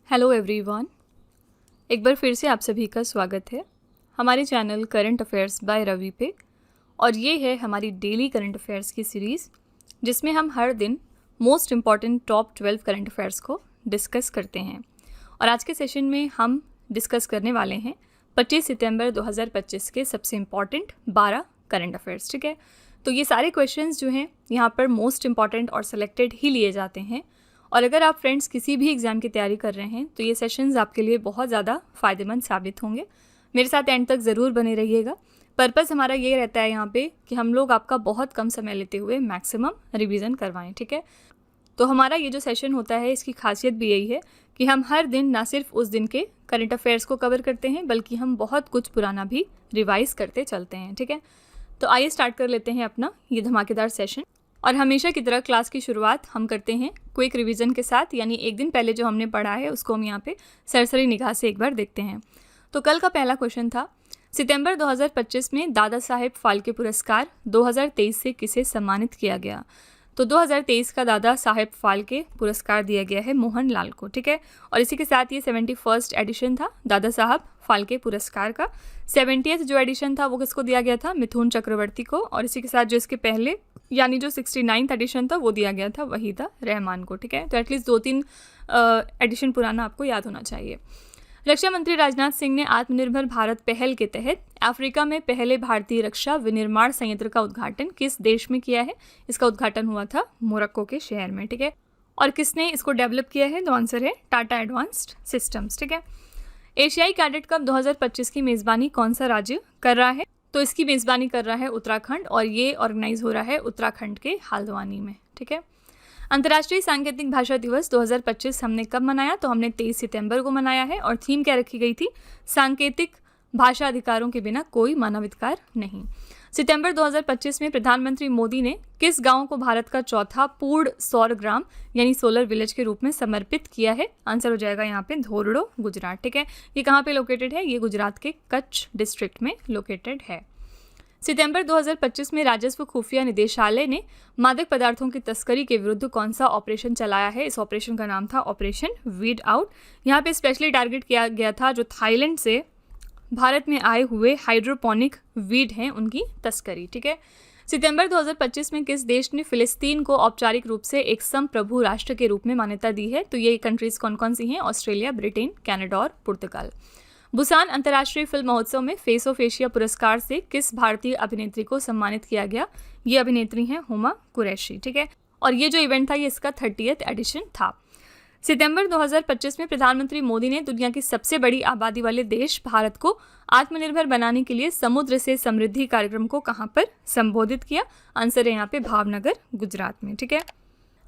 Hello everyone, एक बार फिर से आप सभी का स्वागत है हमारे channel current affairs by Ravi पे। और ये है हमारी डेली करंट अफेयर्स की सीरीज़ जिसमें हम हर दिन most important top 12 current affairs को डिस्कस करते हैं। और आज के सेशन में हम डिस्कस करने वाले हैं 25 सितंबर 2025 के सबसे इम्पॉर्टेंट 12 करंट अफेयर्स। ठीक है, तो ये सारे क्वेश्चंस जो हैं यहाँ पर मोस्ट इम्पॉर्टेंट और सेलेक्टेड ही लिए जाते हैं। और अगर आप फ्रेंड्स किसी भी एग्ज़ाम की तैयारी कर रहे हैं तो ये सेशंस आपके लिए बहुत ज़्यादा फ़ायदेमंद साबित होंगे। मेरे साथ एंड तक ज़रूर बने रहिएगा। पर्पस हमारा ये रहता है यहाँ पे कि हम लोग आपका बहुत कम समय लेते हुए मैक्सिमम रिवीजन करवाएं। ठीक है, तो हमारा ये जो सेशन होता है इसकी खासियत भी यही है कि हम हर दिन ना सिर्फ उस दिन के करंट अफेयर्स को कवर करते हैं बल्कि हम बहुत कुछ पुराना भी रिवाइज़ करते चलते हैं। ठीक है, तो आइए स्टार्ट कर लेते हैं अपना ये धमाकेदार सेशन। और हमेशा की तरह क्लास की शुरुआत हम करते हैं क्विक रिवीजन के साथ, यानी एक दिन पहले जो हमने पढ़ा है उसको हम यहाँ पे सरसरी निगाह से एक बार देखते हैं। तो कल का पहला क्वेश्चन था, सितंबर 2025 में दादा साहेब फाल्के पुरस्कार 2023 से किसे सम्मानित किया गया? तो 2023 का दादा साहेब फाल्के पुरस्कार दिया गया है मोहन लाल को। ठीक है, और इसी के साथ ये 71st एडिशन था दादा साहब फाल्के पुरस्कार का। 70th जो एडिशन था वो किसको दिया गया था? मिथुन चक्रवर्ती को। और इसी के साथ जो इसके पहले यानी जो 69th एडिशन था वो दिया गया था वहीदा रहमान को। ठीक है, तो एटलीस्ट 2-3 एडिशन पुराना आपको याद होना चाहिए। रक्षा मंत्री राजनाथ सिंह ने आत्मनिर्भर भारत पहल के तहत अफ्रीका में पहले भारतीय रक्षा विनिर्माण संयंत्र का उद्घाटन किस देश में किया है? इसका उद्घाटन हुआ था मोरक्को के शहर में। ठीक है, और किसने इसको डेवलप किया है? तो आंसर है टाटा एडवांस्ड सिस्टम्स। ठीक है, एशियाई कैडेट कप 2025 की मेज़बानी कौन सा राज्य कर रहा है? तो इसकी मेज़बानी कर रहा है उत्तराखंड, और ये ऑर्गेनाइज हो रहा है उत्तराखंड के हल्द्वानी में। ठीक है, अंतर्राष्ट्रीय सांकेतिक भाषा दिवस 2025 हमने कब मनाया? तो हमने 23 सितंबर को मनाया है। और थीम क्या रखी गई थी? सांकेतिक भाषा अधिकारों के बिना कोई मानवाधिकार नहीं। सितंबर 2025 में प्रधानमंत्री मोदी ने किस गांव को भारत का चौथा पूर्ण सौर ग्राम यानी सोलर विलेज के रूप में समर्पित किया है? आंसर हो जाएगा यहाँ पे धोरडो, गुजरात। ठीक है, ये कहाँ पे लोकेटेड है? ये गुजरात के कच्छ डिस्ट्रिक्ट में लोकेटेड है। सितंबर 2025 में राजस्व खुफिया निदेशालय ने मादक पदार्थों की तस्करी के विरुद्ध कौन सा ऑपरेशन चलाया है? इस ऑपरेशन का नाम था ऑपरेशन वीड आउट। यहाँ पे स्पेशली टारगेट किया गया था जो थाईलैंड से भारत में आए हुए हाइड्रोपोनिक वीड हैं उनकी तस्करी। ठीक है, सितंबर 2025 में किस देश ने फिलिस्तीन को औपचारिक रूप से एक संप्रभु राष्ट्र के रूप में मान्यता दी है? तो ये कंट्रीज कौन कौन सी हैं? ऑस्ट्रेलिया, ब्रिटेन, कनाडा और पुर्तगाल। बुसान अंतर्राष्ट्रीय फिल्म महोत्सव में फेस ऑफ एशिया पुरस्कार से किस भारतीय अभिनेत्री को सम्मानित किया गया? ये अभिनेत्री हैं हुमा कुरैशी। ठीक है, और ये जो इवेंट था ये इसका 30th एडिशन था। सितंबर 2025 में प्रधानमंत्री मोदी ने दुनिया की सबसे बड़ी आबादी वाले देश भारत को आत्मनिर्भर बनाने के लिए समुद्र से समृद्धि कार्यक्रम को कहाँ पर संबोधित किया? आंसर है यहाँ पे भावनगर, गुजरात में। ठीक है,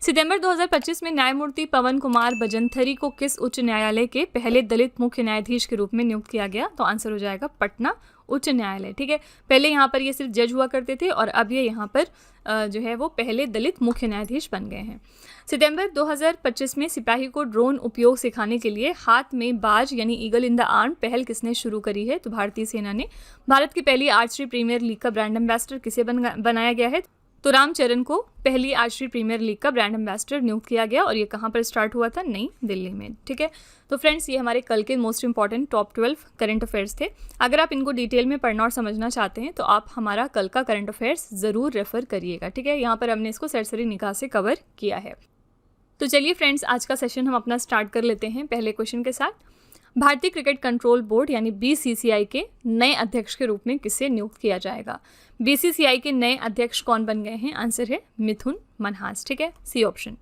सितंबर 2025 में न्यायमूर्ति पवन कुमार बजंथरी को किस उच्च न्यायालय के पहले दलित मुख्य न्यायाधीश के रूप में नियुक्त किया गया? तो आंसर हो जाएगा पटना उच्च न्यायालय। ठीक है, पहले यहाँ पर ये सिर्फ जज हुआ करते थे और अब ये यहाँ पर जो है वो पहले दलित मुख्य न्यायाधीश बन गए हैं। सितंबर 2025 में सिपाही को ड्रोन उपयोग सिखाने के लिए हाथ में बाज यानी ईगल इन द आर्म पहल किसने शुरू करी है? तो भारतीय सेना ने। भारत की पहली आर्चरी प्रीमियर लीग का ब्रांड एम्बेसडर किसे बनाया गया है? तो रामचरण को पहली आर्चरी प्रीमियर लीग का ब्रांड एम्बेसडर नियुक्त किया गया और ये कहाँ पर स्टार्ट हुआ था? नई दिल्ली में। ठीक है, तो फ्रेंड्स ये हमारे कल के most important top 12 current affairs थे। अगर आप इनको डिटेल में पढ़ना और समझना चाहते हैं तो आप हमारा कल का करंट अफेयर्स ज़रूर रेफर करिएगा। ठीक है, यहाँ पर हमने इसको सरसरी निगाह से कवर किया है। तो चलिए फ्रेंड्स, आज का सेशन हम अपना स्टार्ट कर लेते हैं पहले क्वेश्चन के साथ। भारतीय क्रिकेट कंट्रोल बोर्ड यानी BCCI के नए अध्यक्ष के रूप में किसे नियुक्त किया जाएगा? BCCI के नए अध्यक्ष कौन बन गए हैं? आंसर है मिथुन मनहास। ठीक है, सी ऑप्शन।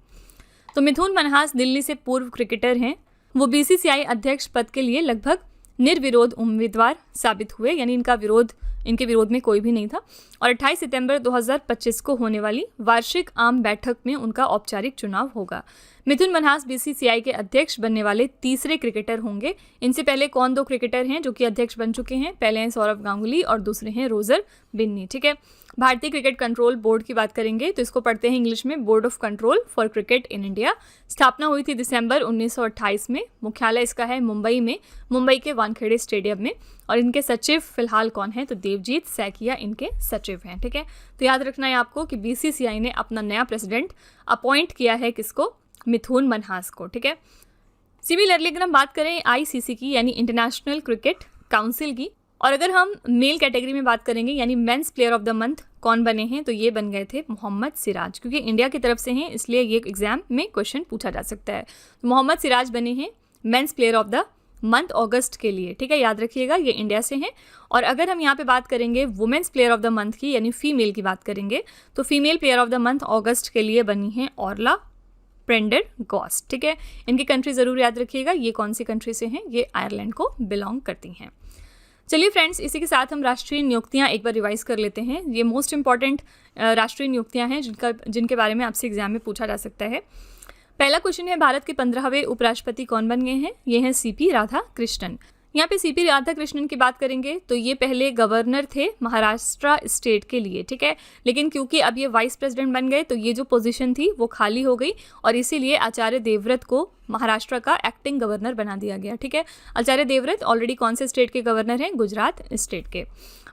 तो मिथुन मनहास दिल्ली से पूर्व क्रिकेटर हैं। वो BCCI अध्यक्ष पद के लिए लगभग निर्विरोध उम्मीदवार साबित हुए, यानी इनके विरोध में कोई भी नहीं था। और 28 सितंबर 2025 को होने वाली वार्षिक आम बैठक में उनका औपचारिक चुनाव होगा। मिथुन मनहास BCCI के अध्यक्ष बनने वाले तीसरे क्रिकेटर होंगे। इनसे पहले कौन दो क्रिकेटर हैं जो कि अध्यक्ष बन चुके हैं? पहले हैं सौरव गांगुली और दूसरे हैं रोजर बिन्नी। ठीक है, भारतीय क्रिकेट कंट्रोल बोर्ड की बात करेंगे तो इसको पढ़ते हैं इंग्लिश में board of control for cricket in India. स्थापना हुई थी दिसंबर 1928 में। मुख्यालय इसका है मुंबई में, मुंबई के वानखेड़े स्टेडियम में। और इनके सचिव फिलहाल कौन है? तो देवजीत सैकिया इनके सचिव हैं। ठीक है, तो याद रखना है आपको कि BCCI ने अपना नया प्रेसिडेंट अपॉइंट किया है किसको? मिथुन मनहास को। ठीक है, सिमिलरली अगर हम बात करें ICC की यानी इंटरनेशनल क्रिकेट काउंसिल की, और अगर हम मेल कैटेगरी में बात करेंगे यानी mains player of the month कौन बने हैं, तो ये बन गए थे मोहम्मद सिराज, क्योंकि इंडिया की तरफ से हैं इसलिए ये एग्जाम में क्वेश्चन पूछा जा सकता है। तो मोहम्मद सिराज बने हैं men's player of the month अगस्त के लिए, ठीक है, याद रखिएगा ये इंडिया से हैं। और अगर हम यहाँ पे बात करेंगे women's player of the month की यानी फीमेल की बात करेंगे, तो female player of the month अगस्त के लिए बनी है ऑर्ला प्रेंडरगॉस्ट, ठीक है। इनकी कंट्री ज़रूर याद रखिएगा, ये कौन सी कंट्री से हैं, ये आयरलैंड को बिलोंग करती हैं। चलिए फ्रेंड्स, इसी के साथ हम राष्ट्रीय नियुक्तियां एक बार रिवाइज कर लेते हैं। ये मोस्ट इंपॉर्टेंट राष्ट्रीय नियुक्तियां हैं जिनके बारे में आपसे एग्जाम में पूछा जा सकता है। पहला क्वेश्चन है, भारत के 15वें उपराष्ट्रपति कौन बन गए हैं? ये हैं CP राधाकृष्णन। यहाँ पे CP राधाकृष्णन की बात करेंगे तो ये पहले गवर्नर थे महाराष्ट्र स्टेट के लिए, ठीक है, लेकिन क्योंकि अब ये वाइस प्रेसिडेंट बन गए तो ये जो पोजीशन थी वो खाली हो गई और इसीलिए आचार्य देवव्रत को महाराष्ट्र का एक्टिंग गवर्नर बना दिया गया, ठीक है। आचार्य देवव्रत ऑलरेडी कौन से स्टेट के गवर्नर हैं? गुजरात स्टेट के।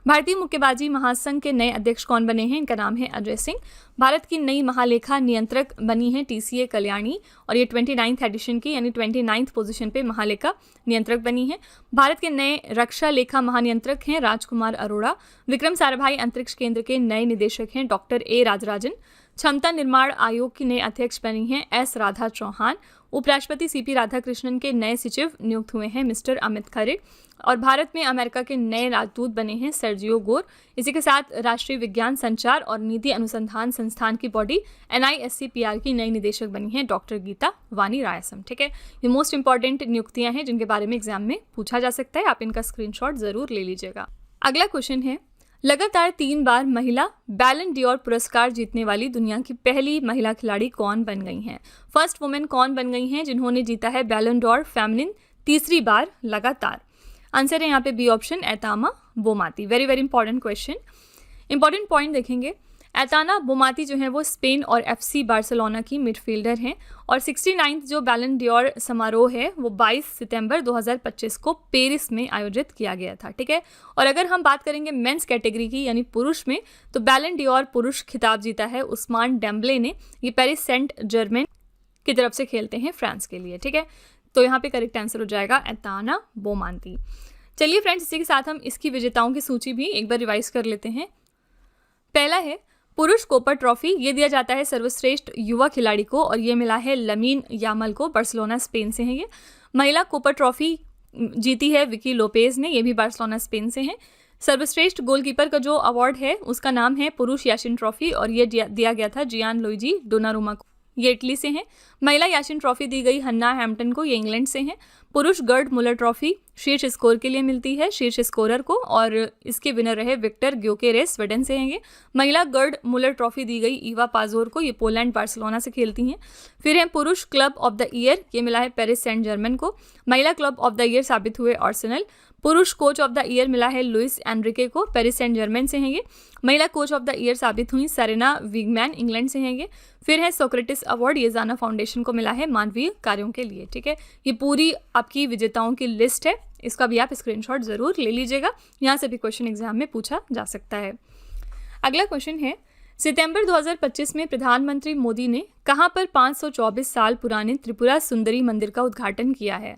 भारतीय मुक्केबाजी महासंघ के नए अध्यक्ष कौन बने हैं? इनका नाम है अजय सिंह। भारत की नई महालेखा नियंत्रक बनी है TCA कल्याणी और ये 29th एडिशन की यानी 29th पोजीशन पे महालेखा नियंत्रक बनी है। भारत के नए रक्षा लेखा महानियंत्रक हैं राजकुमार अरोड़ा। विक्रम साराभाई अंतरिक्ष केंद्र के नए निदेशक हैं डॉक्टर A राजराजन। क्षमता निर्माण आयोग की नए अध्यक्ष बनी हैं S राधा चौहान। उपराष्ट्रपति CP राधाकृष्णन के नए सचिव नियुक्त हुए हैं मिस्टर अमित खरे। और भारत में अमेरिका के नए राजदूत बने हैं सर्जियो गोर। इसी के साथ राष्ट्रीय विज्ञान संचार और नीति अनुसंधान संस्थान की बॉडी NISCPR की नई निदेशक बनी है डॉक्टर गीता वानी रायसम, ठीक है। ये मोस्ट इंपॉर्टेंट नियुक्तियां हैं जिनके बारे में एग्जाम में पूछा जा सकता है, आप इनका स्क्रीनशॉट जरूर ले लीजिएगा। अगला क्वेश्चन है, लगातार 3 बार महिला बैलन डी'ओर पुरस्कार जीतने वाली दुनिया की पहली महिला खिलाड़ी कौन बन गई हैं? फर्स्ट वुमेन कौन बन गई हैं जिन्होंने जीता है बैलन डी'ओर फेमिनिन तीसरी बार लगातार? आंसर है यहाँ पे B ऑप्शन, एतामा बोमाती। Very very important question. Important point देखेंगे, एताना बोमाती जो है वो स्पेन और FC बार्सिलोना की मिडफील्डर हैं और 69th जो बैलन डी'ओर समारोह है वो 22 सितंबर 2025 को पेरिस में आयोजित किया गया था, ठीक है। और अगर हम बात करेंगे मेंस कैटेगरी की यानी पुरुष में, तो बैलन डी'ओर पुरुष खिताब जीता है उस्मान डेम्बले ने। ये पेरिस सेंट जर्मेन की तरफ से खेलते हैं फ्रांस के लिए, ठीक है। तो यहाँ पे करेक्ट आंसर हो जाएगा एताना बोमाती। चलिए फ्रेंड्स, इसी के साथ हम इसकी विजेताओं की सूची भी एक बार रिवाइज कर लेते हैं। पहला है पुरुष कोपर ट्रॉफी, ये दिया जाता है सर्वश्रेष्ठ युवा खिलाड़ी को और ये मिला है लमीन यामल को, बार्सिलोना स्पेन से हैं ये। महिला कोपर ट्रॉफी जीती है विकी लोपेज ने, ये भी बार्सिलोना स्पेन से हैं। सर्वश्रेष्ठ गोलकीपर का जो अवार्ड है उसका नाम है पुरुष याशिन ट्रॉफी और ये दिया गया था जियान लुइजी डोनारुमा को, ये इटली से हैं। महिला याशिन ट्रॉफी दी गई हन्ना हैम्पटन को, ये इंग्लैंड से हैं। पुरुष गर्ड मुलर ट्रॉफी शीर्ष स्कोर के लिए मिलती है शीर्ष स्कोरर को और इसके विनर रहे विक्टर ग्योकेरेस, स्वीडन से हैं ये। महिला गर्ड मुलर ट्रॉफी दी गई ईवा पाजोर को, ये पोलैंड बार्सिलोना से खेलती हैं। फिर है पुरुष क्लब ऑफ द ईयर, ये मिला है पेरिस सेंट जर्मन को। महिला क्लब ऑफ द ईयर साबित हुए आर्सेनल। पुरुष कोच ऑफ द ईयर मिला है लुइस एनरिके को, पेरिस सेंट जर्मन से हैं ये। महिला कोच ऑफ द ईयर साबित हुई सेरेना विगमैन, इंग्लैंड से हैं ये। फिर है सोक्रेटिस अवार्ड, ये जाना फाउंडेशन को मिला है मानवीय कार्यों के लिए, ठीक है। ये पूरी आपकी विजेताओं की लिस्ट है, इसका भी आप स्क्रीनशॉट जरूर ले लीजिएगा, यहाँ से भी क्वेश्चन एग्जाम में पूछा जा सकता है। अगला क्वेश्चन है, सितंबर 2025 में प्रधानमंत्री मोदी ने कहाँ पर 524 साल पुराने त्रिपुरा सुंदरी मंदिर का उद्घाटन किया है?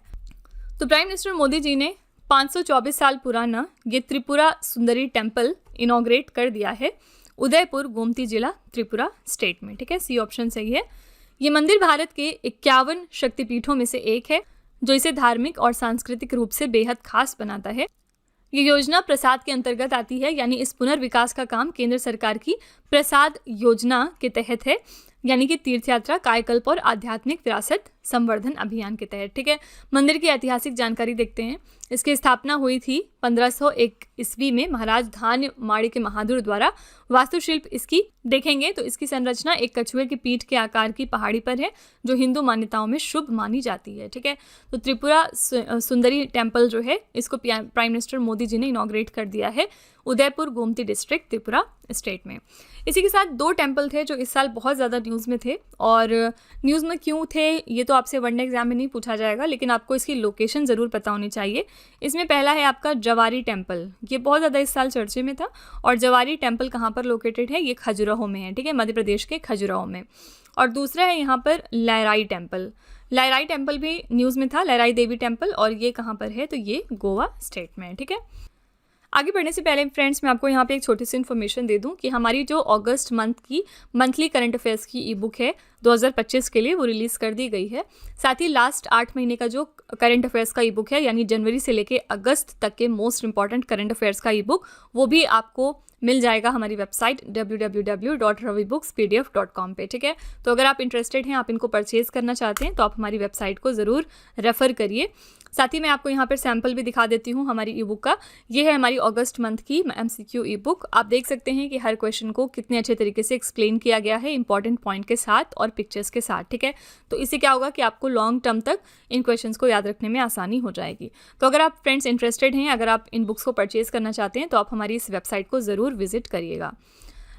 तो प्राइम मिनिस्टर मोदी जी ने 524 साल पुराना ये त्रिपुरा सुंदरी टेम्पल इनॉग्रेट कर दिया है उदयपुर गोमती जिला त्रिपुरा स्टेट में, ठीक है। C ऑप्शन सही है। ये मंदिर भारत के 51 शक्तिपीठों में से एक है जो इसे धार्मिक और सांस्कृतिक रूप से बेहद खास बनाता है। ये योजना प्रसाद के अंतर्गत आती है, यानी इस पुनर्विकास का काम केंद्र सरकार की प्रसाद योजना के तहत है, यानी कि तीर्थ यात्रा, कायकल्प और आध्यात्मिक विरासत संवर्धन अभियान के तहत, ठीक है। मंदिर की ऐतिहासिक जानकारी देखते हैं। इसकी स्थापना हुई थी 1501 ईस्वी में महाराज धान्य माड़ी के बहादुर द्वारा। वास्तुशिल्प इसकी देखेंगे तो इसकी संरचना एक कछुए की पीठ के आकार की पहाड़ी पर है जो हिंदू मान्यताओं में शुभ मानी जाती है, ठीक है। तो त्रिपुरा सुंदरी टेम्पल जो है इसको प्राइम मिनिस्टर मोदी जी ने इनॉग्रेट कर दिया है उदयपुर गोमती डिस्ट्रिक्ट त्रिपुरा स्टेट में। इसी के साथ 2 टेम्पल थे जो इस साल बहुत ज़्यादा न्यूज़ में थे, और न्यूज़ में क्यों थे ये तो आपसे वनडे एग्जाम में नहीं पूछा जाएगा, लेकिन आपको इसकी लोकेशन ज़रूर पता होनी चाहिए। इसमें पहला है आपका जवारी टेम्पल, ये बहुत ज़्यादा इस साल चर्चे में था। और जवारी टेम्पल कहाँ पर लोकेटेड है? ये खजुराहो में है, ठीक है, मध्य प्रदेश के खजुराहो में। और दूसरा है यहाँ पर लहराई टेम्पल। लहराई टेम्पल भी न्यूज़ में था, लहराई देवी टेम्पल, और ये कहाँ पर है, तो ये गोवा स्टेट में है। ठीक है, आगे बढ़ने से पहले फ्रेंड्स मैं आपको यहाँ पे एक छोटी सी इन्फॉर्मेशन दे दूँ कि हमारी जो अगस्त मंथ की मंथली करंट अफेयर्स की ई बुक है 2025 के लिए, वो रिलीज़ कर दी गई है। साथ ही लास्ट 8 महीने का जो करंट अफेयर्स का ई बुक है, यानी जनवरी से लेके अगस्त तक के मोस्ट इंपॉर्टेंट करंट अफेयर्स का ई बुक, वो भी आपको मिल जाएगा हमारी वेबसाइट www.ravibooks.pdf.com पे। ठीक है, तो अगर आप इंटरेस्टेड हैं, आप इनको परचेज़ करना चाहते हैं, तो आप हमारी वेबसाइट को ज़रूर रेफ़र करिए। साथ ही मैं आपको यहाँ पर सैम्पल भी दिखा देती हूँ हमारी ई बुक का। ये है हमारी अगस्त मंथ की MCQ ई बुक। आप देख सकते हैं कि हर क्वेश्चन को कितने अच्छे तरीके से एक्सप्लेन किया गया है, इंपॉर्टेंट पॉइंट के साथ और पिक्चर्स के साथ। ठीक है, तो इससे क्या होगा कि आपको लॉन्ग टर्म तक इन क्वेश्चंस को याद रखने में आसानी हो जाएगी। तो अगर आप फ्रेंड्स इंटरेस्टेड हैं, अगर आप इन बुक्स को परचेज़ करना चाहते हैं, तो आप हमारी इस वेबसाइट को ज़रूर विजिट करिएगा।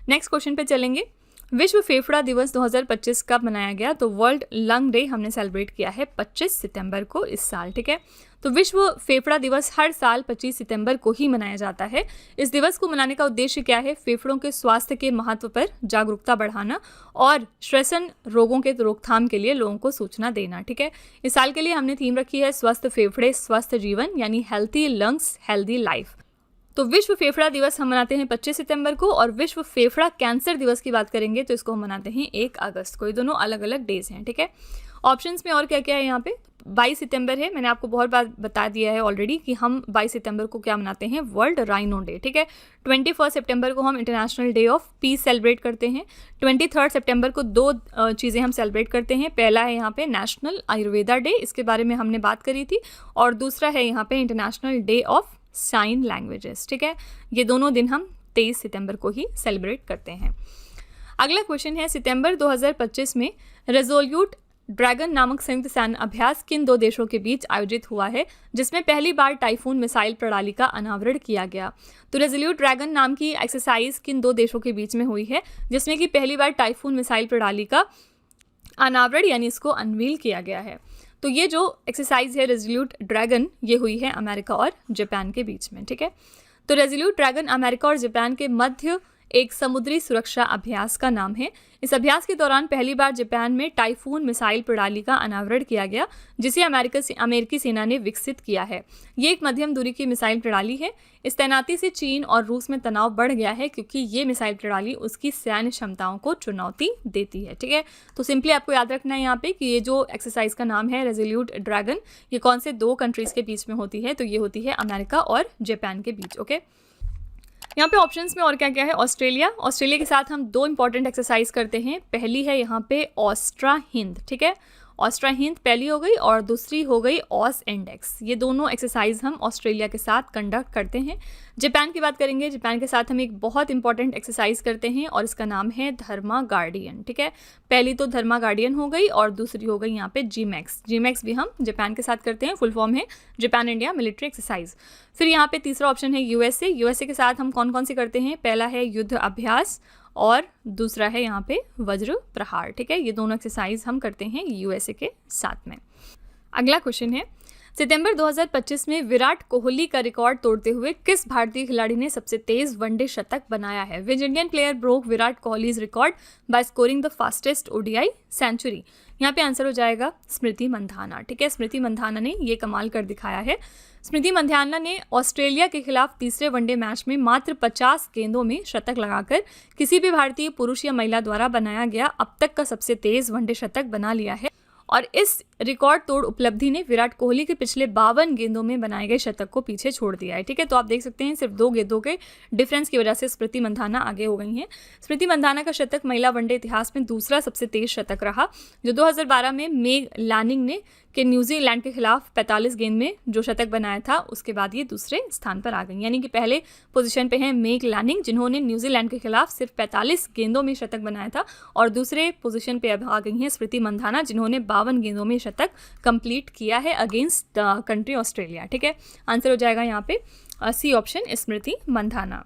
नेक्स्ट क्वेश्चन पे चलेंगे। विश्व फेफड़ा दिवस 2025 कब मनाया गया? तो वर्ल्ड लंग डे हमने सेलिब्रेट किया है 25 सितंबर को इस साल। ठीक है, तो विश्व फेफड़ा दिवस हर साल 25 सितंबर को ही मनाया जाता है। इस दिवस को मनाने का उद्देश्य क्या है? फेफड़ों के स्वास्थ्य के महत्व पर जागरूकता बढ़ाना और श्वसन रोगों के रोकथाम के लिए लोगों को सूचना देना। ठीक है, इस साल के लिए हमने थीम रखी है स्वस्थ फेफड़े स्वस्थ जीवन, यानी हेल्थी लंग्स हेल्दी लाइफ। तो विश्व फेफड़ा दिवस हम मनाते हैं 25 सितंबर को, और विश्व फेफड़ा कैंसर दिवस की बात करेंगे तो इसको हम मनाते हैं 1 अगस्त को। ये दोनों अलग अलग डेज हैं। ठीक है, ऑप्शंस में और क्या क्या है यहाँ पे? 22 सितंबर है, मैंने आपको बहुत बार बता दिया है ऑलरेडी कि हम 22 सितंबर को क्या मनाते हैं, वर्ल्ड राइनो डे। ठीक है, 21 सितंबर को हम international day of peace celebrate करते हैं। 23 सितंबर को 2 चीज़ें हम सेलिब्रेट करते हैं। पहला है यहाँ पे नेशनल आयुर्वेदा डे, इसके बारे में हमने बात करी थी, और दूसरा है यहाँ पे international day of sine languages. ठीक है, ये दोनों दिन हम 23 सितंबर को ही सेलिब्रेट करते हैं। अगला क्वेश्चन है, सितंबर 2025 में रेजोल्यूट ड्रैगन नामक संयुक्त सैन्य अभ्यास किन 2 देशों के बीच आयोजित हुआ है, जिसमें पहली बार टाइफून मिसाइल प्रणाली का अनावरण किया गया? तो रेजोल्यूट ड्रैगन नाम की एक्सरसाइज किन 2 देशों के बीच में हुई है, जिसमें कि पहली बार टाइफून मिसाइल प्रणाली का अनावरण यानी इसको अनवील किया गया है? तो ये जो एक्सरसाइज है रेजोल्यूट ड्रैगन, ये हुई है अमेरिका और जापान के बीच में। ठीक है, तो रेजोल्यूट ड्रैगन अमेरिका और जापान के मध्य एक समुद्री सुरक्षा अभ्यास का नाम है। इस अभ्यास के दौरान पहली बार जापान में टाइफून मिसाइल प्रणाली का अनावरण किया गया, जिसे अमेरिकी सेना ने विकसित किया है। ये एक मध्यम दूरी की मिसाइल प्रणाली है। इस तैनाती से चीन और रूस में तनाव बढ़ गया है, क्योंकि ये मिसाइल प्रणाली उसकी सैन्य क्षमताओं को चुनौती देती है। ठीक है, तो सिंपली आपको याद रखना है यहाँ पे कि ये जो एक्सरसाइज का नाम है रेजोल्यूट ड्रैगन, ये कौन से 2 कंट्रीज के बीच में होती है? तो ये होती है अमेरिका और जापान के बीच। ओके, यहाँ पे ऑप्शंस में और क्या क्या है? ऑस्ट्रेलिया के साथ हम 2 इंपॉर्टेंट एक्सरसाइज करते हैं। पहली है यहाँ पे ऑस्ट्रा हिंद। ठीक है, ऑस्ट्रा हिंद पहली हो गई, और दूसरी हो गई ऑस इंडेक्स। ये दोनों एक्सरसाइज हम ऑस्ट्रेलिया के साथ कंडक्ट करते हैं। जापान की बात करेंगे, जापान के साथ हम एक बहुत इंपॉर्टेंट एक्सरसाइज करते हैं, और इसका नाम है धर्मा गार्डियन। ठीक है, पहली तो धर्मा गार्डियन हो गई, और दूसरी हो गई यहाँ पे जीमैक्स भी हम जापान के साथ करते हैं। फुल फॉर्म है जापान इंडिया मिलिट्री एक्सरसाइज। फिर यहाँ पे तीसरा ऑप्शन है यूएसए के साथ हम कौन कौन से करते हैं? पहला है युद्ध अभ्यास, और दूसरा है यहाँ पे वज्र प्रहार। ठीक है, ये दोनों एक्सरसाइज हम करते हैं यूएसए के साथ में। अगला क्वेश्चन है, सितंबर 2025 में विराट कोहली का रिकॉर्ड तोड़ते हुए किस भारतीय खिलाड़ी ने सबसे तेज वनडे शतक बनाया है? Which Indian player broke Virat Kohli's record by scoring the fastest ODI century? यहाँ पे आंसर हो जाएगा स्मृति मंधाना। ठीक है, स्मृति मंधाना ने ये कमाल कर दिखाया है। स्मृति मंधाना ने ऑस्ट्रेलिया के खिलाफ तीसरे वनडे मैच में मात्र 50 गेंदों में शतक लगाकर किसी भी भारतीय पुरुष या महिला द्वारा बनाया गया अब तक का सबसे तेज वनडे शतक बना लिया है, और इस रिकॉर्ड तोड़ उपलब्धि ने विराट कोहली के पिछले 52 गेंदों में बनाए गए शतक को पीछे छोड़ दिया है। ठीक है, तो आप देख सकते हैं सिर्फ 2 गेंदों के डिफरेंस की वजह से स्मृति मंधाना आगे हो गई हैं। स्मृति मंधाना का शतक महिला वनडे इतिहास में दूसरा सबसे तेज शतक रहा, जो 2012 में मेग लैनिंग ने कि न्यूजीलैंड के खिलाफ 45 गेंद में जो शतक बनाया था, उसके बाद ये दूसरे स्थान पर आ गई। यानी कि पहले पोजीशन पे है मेग लैनिंग, जिन्होंने न्यूजीलैंड के खिलाफ सिर्फ 45 गेंदों में शतक बनाया था, और दूसरे पोजीशन पे अब आ गई हैं स्मृति मंधाना, जिन्होंने 52 गेंदों में शतक कंप्लीट किया है अगेंस्ट द कंट्री ऑस्ट्रेलिया। ठीक है, आंसर हो जाएगा यहाँ पे सी ऑप्शन, स्मृति मंधाना।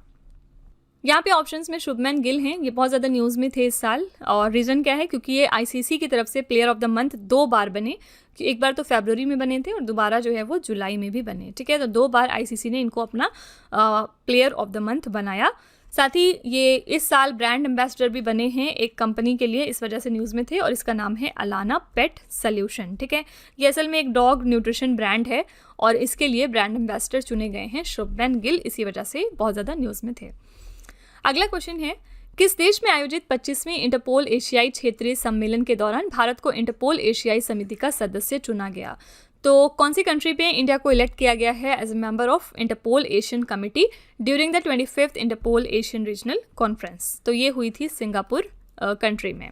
यहाँ पे ऑप्शंस में शुभमन गिल हैं, ये बहुत ज़्यादा न्यूज़ में थे इस साल, और रीज़न क्या है? क्योंकि ये आईसीसी की तरफ से प्लेयर ऑफ द मंथ 2 बार बने। एक बार तो फरवरी में बने थे, और दोबारा जो है वो जुलाई में भी बने। ठीक है, तो 2 बार आईसीसी ने इनको अपना प्लेयर ऑफ द मंथ बनाया। साथ ही ये इस साल ब्रांड एम्बेसडर भी बने हैं एक कंपनी के लिए, इस वजह से न्यूज़ में थे, और इसका नाम है अलाना पेट सॉल्यूशन। ठीक है, ये असल में एक डॉग न्यूट्रिशन ब्रांड है और इसके लिए ब्रांड एम्बेसडर चुने गए हैं शुभमन गिल, इसी वजह से बहुत ज़्यादा न्यूज़ में थे। अगला क्वेश्चन है, किस देश में आयोजित 25वें इंटरपोल एशियाई क्षेत्रीय सम्मेलन के दौरान भारत को इंटरपोल एशियाई समिति का सदस्य चुना गया? तो कौन सी कंट्री पे इंडिया को इलेक्ट किया गया है as a member of Interpol Asian committee during the 25th Interpol Asian regional conference? तो ये हुई थी सिंगापुर कंट्री में।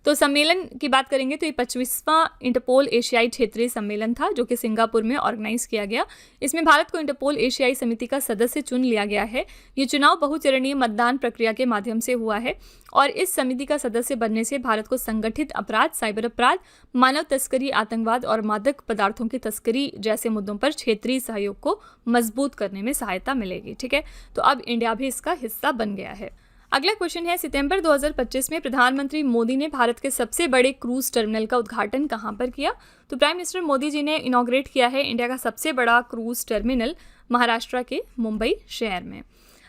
तो सम्मेलन की बात करेंगे तो ये 25वां इंटरपोल एशियाई क्षेत्रीय सम्मेलन था जो कि सिंगापुर में ऑर्गेनाइज किया गया। इसमें भारत को इंटरपोल एशियाई समिति का सदस्य चुन लिया गया है। ये चुनाव बहुचरणीय मतदान प्रक्रिया के माध्यम से हुआ है और इस समिति का सदस्य बनने से भारत को संगठित अपराध, साइबर अपराध, मानव तस्करी, आतंकवाद और मादक पदार्थों की तस्करी जैसे मुद्दों पर क्षेत्रीय सहयोग को मजबूत करने में सहायता मिलेगी। ठीक है, तो अब इंडिया भी इसका हिस्सा बन गया है। अगला क्वेश्चन है, सितंबर 2025 में प्रधानमंत्री मोदी ने भारत के सबसे बड़े क्रूज टर्मिनल का उद्घाटन कहां पर किया? तो प्राइम मिनिस्टर मोदी जी ने इनॉग्रेट किया है इंडिया का सबसे बड़ा क्रूज टर्मिनल महाराष्ट्र के मुंबई शहर में।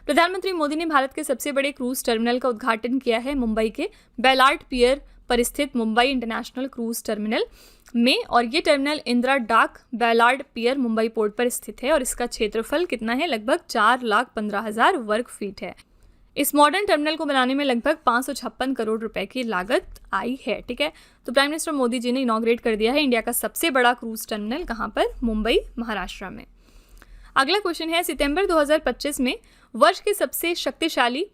प्रधानमंत्री मोदी ने भारत के सबसे बड़े क्रूज टर्मिनल का उद्घाटन किया है मुंबई के बेलार्ड पियर पर स्थित मुंबई इंटरनेशनल क्रूज टर्मिनल में, और ये टर्मिनल इंदिरा डाक बेलार्ड पियर मुंबई पोर्ट पर स्थित है और इसका क्षेत्रफल कितना है? लगभग 4,15,000 वर्ग फीट है। इस मॉडर्न टर्मिनल को बनाने में लगभग 556 करोड़ रुपए की लागत आई है। ठीक है, तो प्राइम मिनिस्टर मोदी जी ने इनॉग्रेट कर दिया है इंडिया का सबसे बड़ा क्रूज टर्मिनल, कहाँ पर? मुंबई, महाराष्ट्र में। अगला क्वेश्चन है, सितंबर 2025 में वर्ष के सबसे शक्तिशाली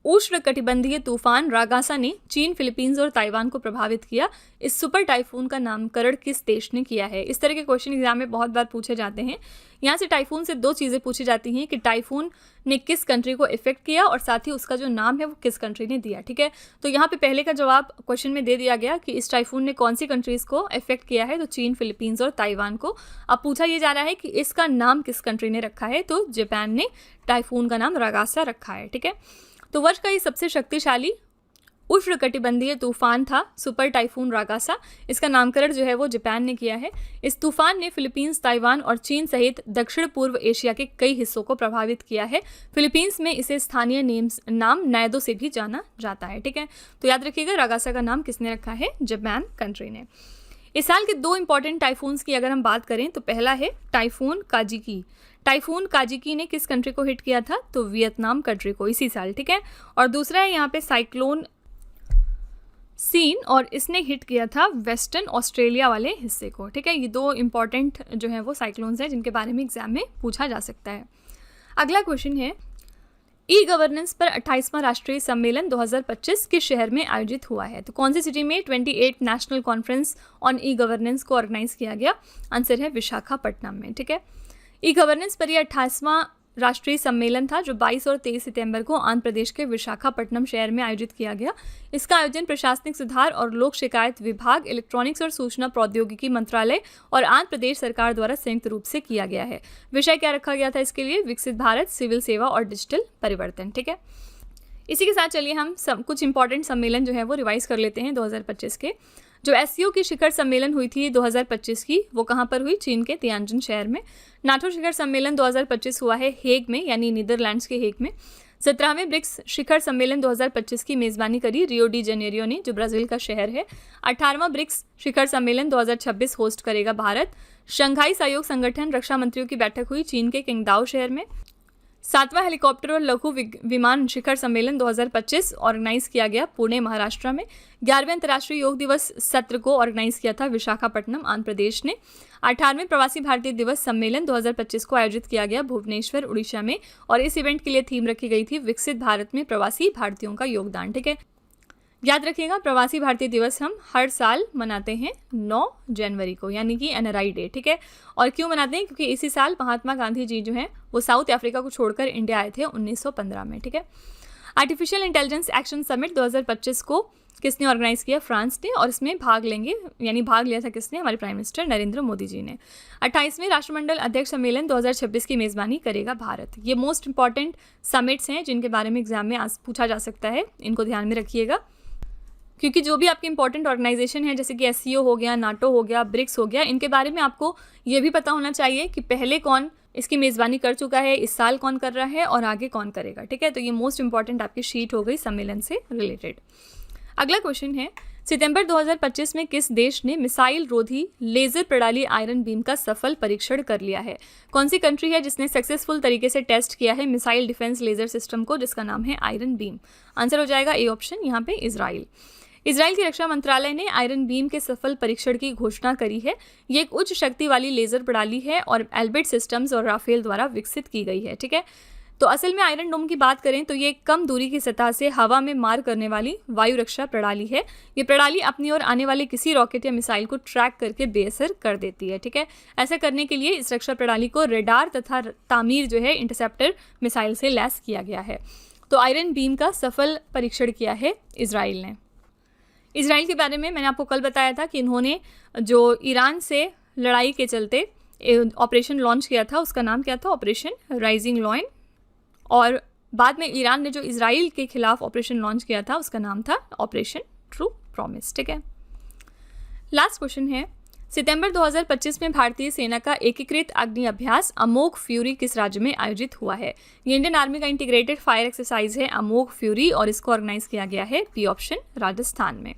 उष्णकटिबंधीय तूफान रागासा ने चीन, फिलीपींस और ताइवान को प्रभावित किया। इस सुपर टाइफून का नामकरण किस देश ने किया है? इस तरह के क्वेश्चन एग्जाम में बहुत बार पूछे जाते हैं। यहाँ से टाइफून से दो चीज़ें पूछी जाती हैं कि टाइफून ने किस कंट्री को इफेक्ट किया और साथ ही उसका जो नाम है वो किस कंट्री ने दिया। ठीक है, तो यहाँ पे पहले का जवाब क्वेश्चन में दे दिया गया कि इस टाइफून ने कौन सी कंट्रीज़ को इफेक्ट किया है, तो चीन, फिलीपींस और ताइवान को। अब पूछा ये जा रहा है कि इसका नाम किस कंट्री ने रखा है, तो जापान ने टाइफून का नाम रागासा रखा है। ठीक है, तो वर्ष का ये सबसे शक्तिशाली उष्णकटिबंधीय तूफान था सुपर टाइफून रागासा। इसका नामकरण जो है वो जापान ने किया है। इस तूफान ने फिलीपींस, ताइवान और चीन सहित दक्षिण पूर्व एशिया के कई हिस्सों को प्रभावित किया है। फिलीपींस में इसे स्थानीय नाम नायदो से भी जाना जाता है। ठीक है, तो याद रखिएगा रागासा का नाम किसने रखा है? जापान कंट्री ने। इस साल के दो इंपॉर्टेंट टाइफून्स की अगर हम बात करें तो पहला है टाइफून काजिकी। टाइफून काजिकी ने किस कंट्री को हिट किया था? तो वियतनाम कंट्री को इसी साल। ठीक है, और दूसरा है यहाँ पे साइक्लोन सीन और इसने हिट किया था वेस्टर्न ऑस्ट्रेलिया वाले हिस्से को। ठीक है, ये दो इंपॉर्टेंट जो है वो साइक्लोन्स हैं जिनके बारे में एग्जाम में पूछा जा सकता है। अगला क्वेश्चन है, ई गवर्नेंस पर 28वां राष्ट्रीय सम्मेलन 2025 किस शहर में आयोजित हुआ है? तो कौन सी सिटी में 28 national conference on e governance को ऑर्गेनाइज किया गया? आंसर है विशाखापट्टनम में। ठीक है, ई गवर्नेंस पर यह 28वां राष्ट्रीय सम्मेलन था जो 22 और 23 सितंबर को आंध्र प्रदेश के विशाखापट्टनम शहर में आयोजित किया गया। इसका आयोजन प्रशासनिक सुधार और लोक शिकायत विभाग, इलेक्ट्रॉनिक्स और सूचना प्रौद्योगिकी मंत्रालय और आंध्र प्रदेश सरकार द्वारा संयुक्त रूप से किया गया है। विषय क्या रखा गया था इसके लिए? विकसित भारत, सिविल सेवा और डिजिटल परिवर्तन। ठीक है, इसी के साथ चलिए हम कुछ इंपॉर्टेंट सम्मेलन जो है वो रिवाइज कर लेते हैं 2025 के। जो एससीओ की शिखर सम्मेलन हुई थी 2025 की, वो कहाँ पर हुई? चीन के तियानजिन शहर में। नाटो शिखर सम्मेलन 2025 हुआ है हेग में, यानी नीदरलैंड्स के हेग में। 17वें ब्रिक्स शिखर सम्मेलन 2025 की मेज़बानी करी रियो डी जेनेरियो ने, जो ब्राज़ील का शहर है। 18वां ब्रिक्स शिखर सम्मेलन 2026 होस्ट करेगा भारत। शंघाई सहयोग संगठन रक्षा मंत्रियों की बैठक हुई चीन के किंगदाओ शहर में। 7वां हेलीकॉप्टर और लघु विमान शिखर सम्मेलन 2025 ऑर्गेनाइज किया गया पुणे, महाराष्ट्र में। 11वें अंतर्राष्ट्रीय योग दिवस सत्र को ऑर्गेनाइज किया था विशाखापट्टनम, आंध्र प्रदेश ने। 18वें प्रवासी भारतीय दिवस सम्मेलन 2025 को आयोजित किया गया भुवनेश्वर, उड़ीसा में, और इस इवेंट के लिए थीम रखी गई थी विकसित भारत में प्रवासी भारतीयों का योगदान। ठीक है, याद रखिएगा प्रवासी भारतीय दिवस हम हर साल मनाते हैं 9 जनवरी को, यानी कि एनआरआई डे। ठीक है, और क्यों मनाते हैं? क्योंकि इसी साल महात्मा गांधी जी जो हैं वो साउथ अफ्रीका को छोड़कर इंडिया आए थे 1915 में। ठीक है, आर्टिफिशियल इंटेलिजेंस एक्शन समिट 2025 को किसने ऑर्गेनाइज किया? फ्रांस ने, और इसमें भाग लेंगे, यानी भाग लिया था किसने? हमारे प्राइम मिनिस्टर नरेंद्र मोदी जी ने। 28वें राष्ट्रमंडल अध्यक्ष सम्मेलन 2026 की मेज़बानी करेगा भारत। ये मोस्ट इंपॉर्टेंट समिट्स हैं जिनके बारे में एग्जाम में आज पूछा जा सकता है, इनको ध्यान में रखिएगा। क्योंकि जो भी आपके इंपॉर्टेंट ऑर्गेनाइजेशन है जैसे कि एससीओ हो गया, नाटो हो गया, ब्रिक्स हो गया, इनके बारे में आपको ये भी पता होना चाहिए कि पहले कौन इसकी मेज़बानी कर चुका है, इस साल कौन कर रहा है और आगे कौन करेगा, ठीक है। तो ये मोस्ट इंपॉर्टेंट आपकी शीट हो गई सम्मेलन से रिलेटेड। अगला क्वेश्चन है, सितंबर 2025 में किस देश ने मिसाइल रोधी लेजर प्रणाली आयरन बीम का सफल परीक्षण कर लिया है? कौन सी कंट्री है जिसने सक्सेसफुल तरीके से टेस्ट किया है मिसाइल डिफेंस लेजर सिस्टम को, जिसका नाम है आयरन बीम? आंसर हो जाएगा ए ऑप्शन, यहाँ पे इजराइल। इजराइल की रक्षा मंत्रालय ने आयरन बीम के सफल परीक्षण की घोषणा करी है। ये एक उच्च शक्ति वाली लेजर प्रणाली है और एल्बिट सिस्टम्स और राफेल द्वारा विकसित की गई है, ठीक है। तो असल में आयरन डोम की बात करें तो ये कम दूरी की सतह से हवा में मार करने वाली वायु रक्षा प्रणाली है। ये प्रणाली अपनी ओर आने वाले किसी रॉकेट या मिसाइल को ट्रैक करके बेअसर कर देती है, ठीक है। ऐसा करने के लिए इस रक्षा प्रणाली को रेडार तथा तामीर जो है इंटरसेप्टर मिसाइल से लैस किया गया है। तो आयरन बीम का सफल परीक्षण किया है इजराइल ने। इजराइल के बारे में मैंने आपको कल बताया था कि इन्होंने जो ईरान से लड़ाई के चलते ऑपरेशन लॉन्च किया था, उसका नाम क्या था? Operation rising lion. और बाद में ईरान ने जो इजराइल के खिलाफ ऑपरेशन लॉन्च किया था उसका नाम था ऑपरेशन ट्रू प्रॉमिस, ठीक है। लास्ट क्वेश्चन है, सितंबर 2025 में भारतीय सेना का एकीकृत अग्नि अभ्यास अमोघ फ्यूरी किस राज्य में आयोजित हुआ है? ये इंडियन आर्मी का इंटीग्रेटेड फायर एक्सरसाइज है अमोघ फ्यूरी और इसको ऑर्गेनाइज किया गया है बी ऑप्शन, राजस्थान में।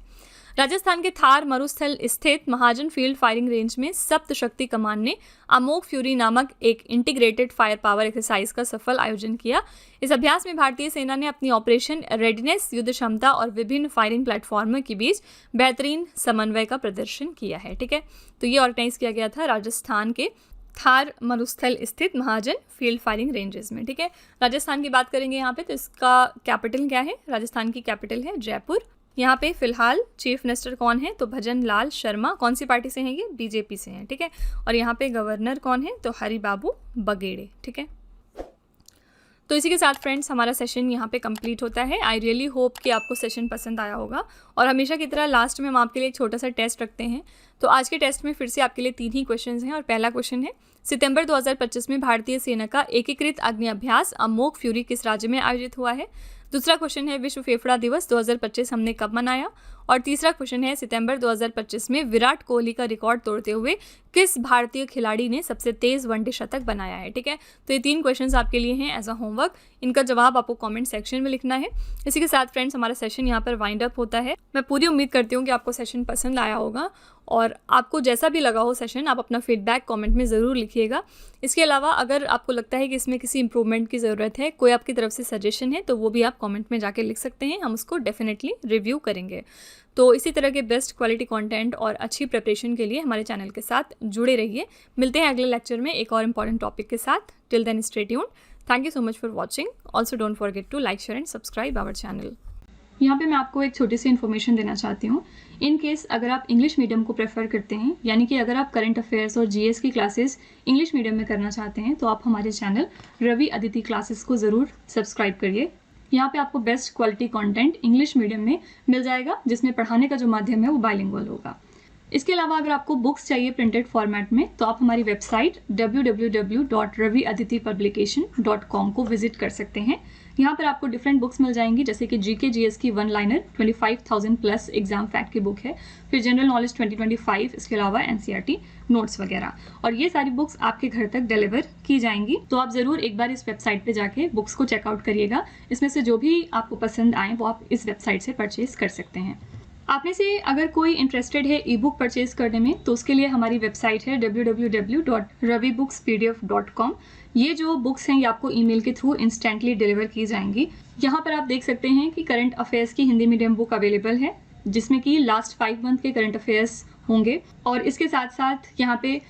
राजस्थान के थार मरुस्थल स्थित महाजन फील्ड फायरिंग रेंज में सप्त शक्ति कमान ने अमोघ फ्यूरी नामक एक इंटीग्रेटेड फायर पावर एक्सरसाइज का सफल आयोजन किया। इस अभ्यास में भारतीय सेना ने अपनी ऑपरेशन रेडीनेस, युद्ध क्षमता और विभिन्न फायरिंग प्लेटफॉर्मों के बीच बेहतरीन समन्वय का प्रदर्शन किया है, ठीक है। तो ये ऑर्गेनाइज किया गया था राजस्थान के थार मरुस्थल स्थित महाजन फील्ड फायरिंग रेंजेस में, ठीक है। राजस्थान की बात करेंगे यहाँ पे तो इसका कैपिटल क्या है? राजस्थान की कैपिटल है जयपुर। यहाँ पे फिलहाल चीफ मिनिस्टर कौन है? तो भजन लाल शर्मा। कौन सी पार्टी से हैं ये? बीजेपी से हैं, ठीक है। और यहाँ पे गवर्नर कौन है? तो हरिबाबू बगेड़े, ठीक है। तो इसी के साथ फ्रेंड्स हमारा सेशन यहाँ पे कंप्लीट होता है। आई रियली होप कि आपको सेशन पसंद आया होगा। और हमेशा की तरह लास्ट में हम आपके लिए एक छोटा सा टेस्ट रखते हैं। तो आज के टेस्ट में फिर से आपके लिए 3 ही क्वेश्चन हैं। और पहला क्वेश्चन है, सितंबर 2025 में भारतीय सेना का एकीकृत अग्नि अभ्यास अमोघ फ्यूरी किस राज्य में आयोजित हुआ है? दूसरा क्वेश्चन है, विश्व फेफड़ा दिवस 2025 हमने कब मनाया? और तीसरा क्वेश्चन है, सितंबर 2025 में विराट कोहली का रिकॉर्ड तोड़ते हुए किस भारतीय खिलाड़ी ने सबसे तेज वनडे शतक बनाया है, ठीक है। तो ये 3 क्वेश्चंस आपके लिए हैं एज अ होमवर्क। इनका जवाब आपको कमेंट सेक्शन में लिखना है। इसी के साथ फ्रेंड्स हमारा सेशन यहाँ पर वाइंड अप होता है। मैं पूरी उम्मीद करती हूँ कि आपको सेशन पसंद आया होगा और आपको जैसा भी लगा हो सेशन, आप अपना फीडबैक कमेंट में ज़रूर लिखिएगा। इसके अलावा अगर आपको लगता है कि इसमें किसी इंप्रूवमेंट की ज़रूरत है, कोई आपकी तरफ से सजेशन है, तो वो भी आप कमेंट में जाके लिख सकते हैं। हम उसको डेफिनेटली रिव्यू करेंगे। तो इसी तरह के बेस्ट क्वालिटी कंटेंट और अच्छी प्रिपरेशन के लिए हमारे चैनल के साथ जुड़े रहिए। मिलते हैं अगले लेक्चर में एक और इम्पॉर्टेंट टॉपिक के साथ। Till then stay tuned. Thank you so much for watching. Also don't forget to like, share and subscribe our channel. यहाँ पे मैं आपको एक छोटी सी इन्फॉर्मेशन देना चाहती हूँ। इन केस अगर आप इंग्लिश मीडियम को प्रेफर करते हैं, यानी कि अगर आप करंट अफेयर्स और जीएस की क्लासेस इंग्लिश मीडियम में करना चाहते हैं, तो आप हमारे चैनल रवि अदिति क्लासेस को ज़रूर सब्सक्राइब करिए। यहाँ पे आपको best quality content English medium में मिल जाएगा, जिसमें पढ़ाने का जो माध्यम है वो बाइलिंगुअल होगा। इसके अलावा अगर आपको बुक्स चाहिए प्रिंटेड फॉर्मेट में, तो आप हमारी वेबसाइट www.raviaditipublication.com को विजिट कर सकते हैं। यहाँ पर आपको डिफरेंट बुक्स मिल जाएंगी, जैसे कि जीके जीएस की 1 लाइनर 25,000 प्लस एग्जाम फैक्ट की बुक है, फिर जनरल नॉलेज 2025, इसके अलावा एनसीईआरटी नोट्स वगैरह। और ये सारी बुक्स आपके घर तक डिलीवर की जाएंगी। तो आप ज़रूर एक बार इस वेबसाइट पे जाके बुक्स को चेकआउट करिएगा। इसमें से जो भी आपको पसंद आए वो आप इस वेबसाइट से परचेज कर सकते हैं। आप में से अगर कोई इंटरेस्टेड है ई बुक परचेज करने में, तो उसके लिए हमारी वेबसाइट है www.ravibookspdf.com। ये जो बुक्स हैं ये आपको ईमेल के थ्रू इंस्टेंटली डिलीवर की जाएंगी। यहाँ पर आप देख सकते हैं कि करंट अफेयर्स की हिंदी मीडियम बुक अवेलेबल है, जिसमें कि लास्ट 5 मंथ के करंट अफेयर्स होंगे। और इसके साथ साथ यहाँ पे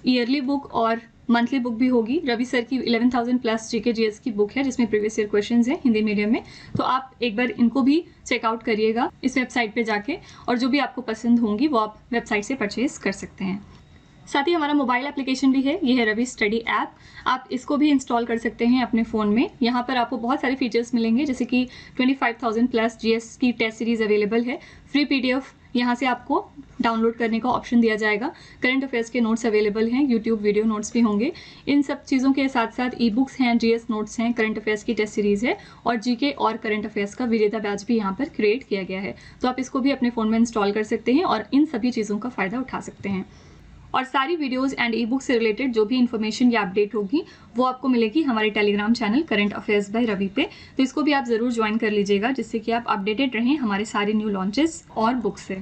ईयरली बुक और मंथली बुक भी होगी। रवि सर की 11,000 प्लस जीके जीएस की बुक है, जिसमें प्रीवियस ईयर क्वेश्चंस हैं हिंदी मीडियम में। तो आप एक बार इनको भी चेकआउट करिएगा इस वेबसाइट पे जाके, और जो भी आपको पसंद होंगी वो आप वेबसाइट से परचेज कर सकते हैं। साथ ही हमारा मोबाइल एप्लीकेशन भी है, ये है रवि स्टडी ऐप। आप इसको भी इंस्टॉल कर सकते हैं अपने फ़ोन में। यहाँ पर आपको बहुत सारे फीचर्स मिलेंगे, जैसे कि 25,000 प्लस जीएस की टेस्ट सीरीज अवेलेबल है। फ्री पीडीएफ यहाँ से आपको डाउनलोड करने का ऑप्शन दिया जाएगा। करंट अफेयर्स के नोट्स अवेलेबल हैं, यूट्यूब वीडियो नोट्स भी होंगे। इन सब चीज़ों के साथ साथ ई बुक्स हैं, जीएस नोट्स हैं, करंट अफेयर्स की टेस्ट सीरीज़ है, और जीके और करंट अफेयर्स का विजेता बैच भी यहाँ पर क्रिएट किया गया है। तो आप इसको भी अपने फ़ोन में इंस्टॉल कर सकते हैं और इन सभी चीज़ों का फ़ायदा उठा सकते हैं। और सारी वीडियोस एंड ई बुक से रिलेटेड जो भी इन्फॉर्मेशन या अपडेट होगी वो आपको मिलेगी हमारे Telegram channel current affairs by Ravi पे। तो इसको भी आप ज़रूर ज्वाइन कर लीजिएगा, जिससे कि आप अपडेटेड रहें हमारे सारे न्यू लॉन्चेस और बुक्स से।